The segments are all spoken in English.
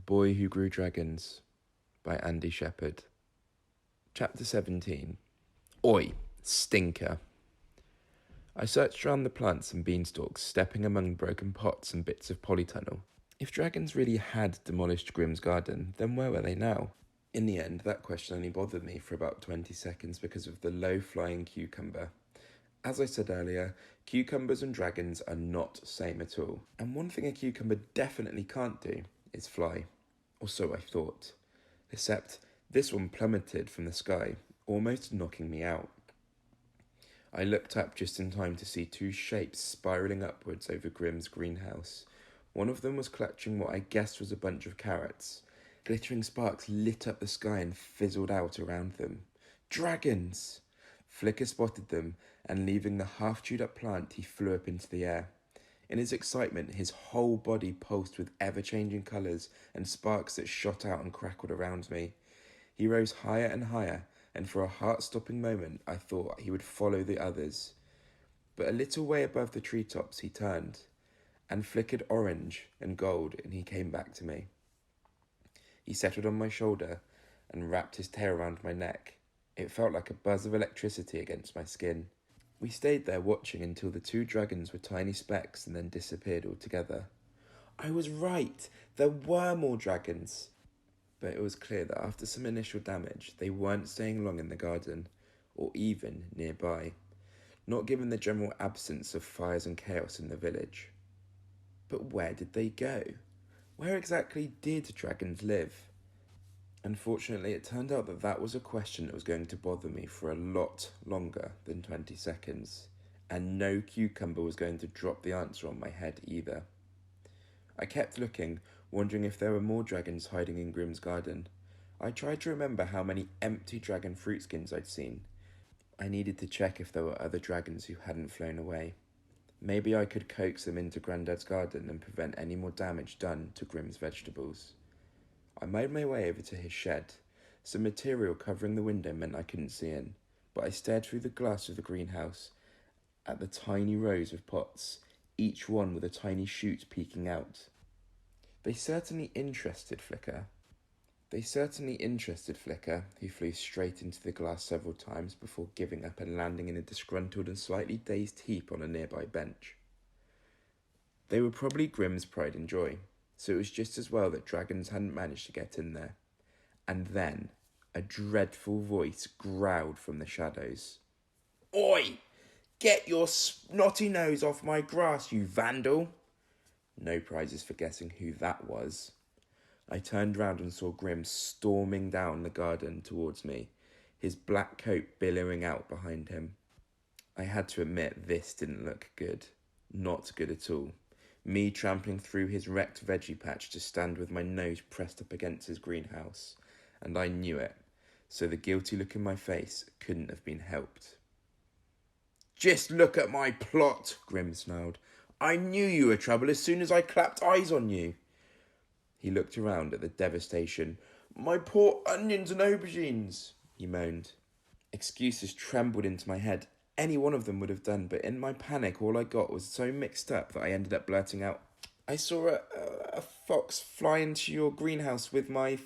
Boy Who Grew Dragons by Andy Shepherd. Chapter 17. Oi, stinker. I searched around the plants and beanstalks, stepping among broken pots and bits of polytunnel. If dragons really had demolished Grimm's garden, then where were they now? In the end, that question only bothered me for about 20 seconds because of the low-flying cucumber. As I said earlier, cucumbers and dragons are not same at all. And one thing a cucumber definitely can't do is fly. Or so I thought. Except this one plummeted from the sky, almost knocking me out. I looked up just in time to see two shapes spiralling upwards over Grimm's greenhouse. One of them was clutching what I guessed was a bunch of carrots. Glittering sparks lit up the sky and fizzled out around them. Dragons! Flicker spotted them, and leaving the half-chewed-up plant, he flew up into the air. In his excitement, his whole body pulsed with ever-changing colours and sparks that shot out and crackled around me. He rose higher and higher, and for a heart-stopping moment, I thought he would follow the others. But a little way above the treetops, he turned, and flickered orange and gold, and he came back to me. He settled on my shoulder and wrapped his tail around my neck. It felt like a buzz of electricity against my skin. We stayed there watching until the two dragons were tiny specks and then disappeared altogether. I was right, there were more dragons. But it was clear that after some initial damage, they weren't staying long in the garden, or even nearby, not given the general absence of fires and chaos in the village. But where did they go? Where exactly did dragons live? Unfortunately, it turned out that that was a question that was going to bother me for a lot longer than 20 seconds, and no cucumber was going to drop the answer on my head either. I kept looking, wondering if there were more dragons hiding in Grimm's garden. I tried to remember how many empty dragon fruit skins I'd seen. I needed to check if there were other dragons who hadn't flown away. Maybe I could coax them into Grandad's garden and prevent any more damage done to Grimm's vegetables. I made my way over to his shed. Some material covering the window meant I couldn't see in, but I stared through the glass of the greenhouse at the tiny rows of pots, each one with a tiny shoot peeking out. They certainly interested Flicker, who flew straight into the glass several times before giving up and landing in a disgruntled and slightly dazed heap on a nearby bench. They were probably Grimm's pride and joy, so it was just as well that dragons hadn't managed to get in there. And then a dreadful voice growled from the shadows. Oi! Get your snotty nose off my grass, you vandal! No prizes for guessing who that was. I turned round and saw Grimm storming down the garden towards me, his black coat billowing out behind him. I had to admit this didn't look good. Not good at all. Me trampling through his wrecked veggie patch to stand with my nose pressed up against his greenhouse. And I knew it, so the guilty look in my face couldn't have been helped. Just look at my plot, Grimm snarled. I knew you were trouble as soon as I clapped eyes on you. He looked around at the devastation. My poor onions and aubergines, he moaned. Excuses trembled into my head. Any one of them would have done, but in my panic, all I got was so mixed up that I ended up blurting out, I saw a fox fly into your greenhouse with my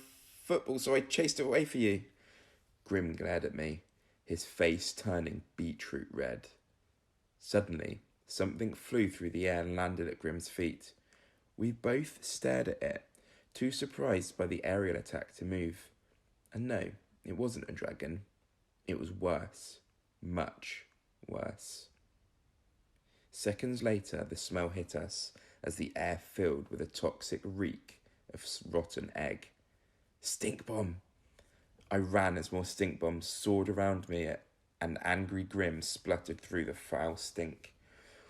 football, so I chased it away for you. Grimm glared at me, his face turning beetroot red. Suddenly, something flew through the air and landed at Grimm's feet. We both stared at it, too surprised by the aerial attack to move. And no, it wasn't a dragon. It was worse. Much worse. Seconds later, the smell hit us as the air filled with a toxic reek of rotten egg. Stink bomb! I ran as more stink bombs soared around me and angry Grimm spluttered through the foul stink.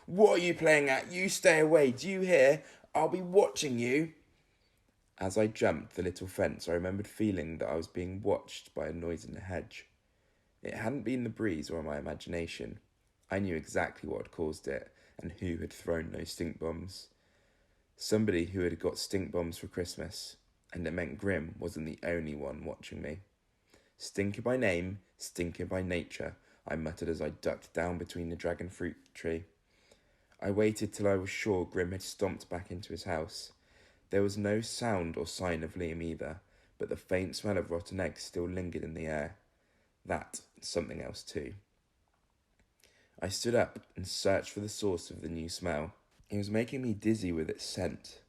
What are you playing at? You stay away, do you hear? I'll be watching you. As I jumped the little fence, I remembered feeling that I was being watched by a noise in the hedge. It hadn't been the breeze or my imagination. I knew exactly what had caused it and who had thrown those stink bombs. Somebody who had got stink bombs for Christmas, and it meant Grimm wasn't the only one watching me. Stinker by name, stinker by nature, I muttered as I ducked down between the dragon fruit tree. I waited till I was sure Grimm had stomped back into his house. There was no sound or sign of Liam either, but the faint smell of rotten eggs still lingered in the air. That and something else too. I stood up and searched for the source of the new smell. It was making me dizzy with its scent.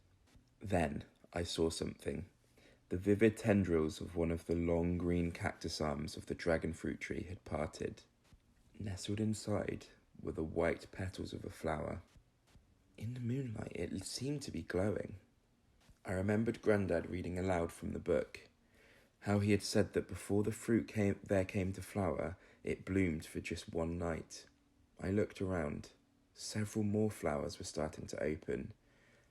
Then I saw something. The vivid tendrils of one of the long green cactus arms of the dragon fruit tree had parted. Nestled inside were the white petals of a flower. In the moonlight, it seemed to be glowing. I remembered Grandad reading aloud from the book, how he had said that before the fruit came to flower, it bloomed for just one night. I looked around. Several more flowers were starting to open,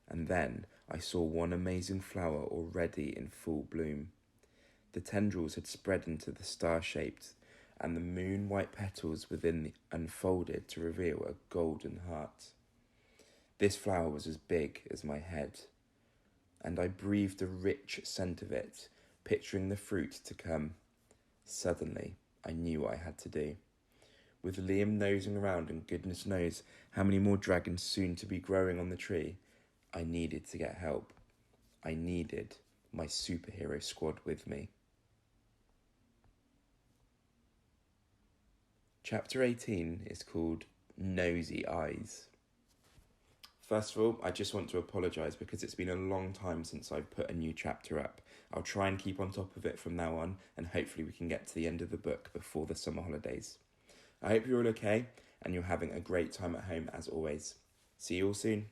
and then I saw one amazing flower already in full bloom. The tendrils had spread into the star-shaped, and the moon-white petals within unfolded to reveal a golden heart. This flower was as big as my head, and I breathed a rich scent of it, picturing the fruit to come. Suddenly, I knew what I had to do. With Liam nosing around and goodness knows how many more dragons soon to be growing on the tree, I needed to get help. I needed my superhero squad with me. Chapter 18 is called Nosy Eyes. First of all, I just want to apologise because it's been a long time since I've put a new chapter up. I'll try and keep on top of it from now on, and hopefully we can get to the end of the book before the summer holidays. I hope you're all okay and you're having a great time at home as always. See you all soon.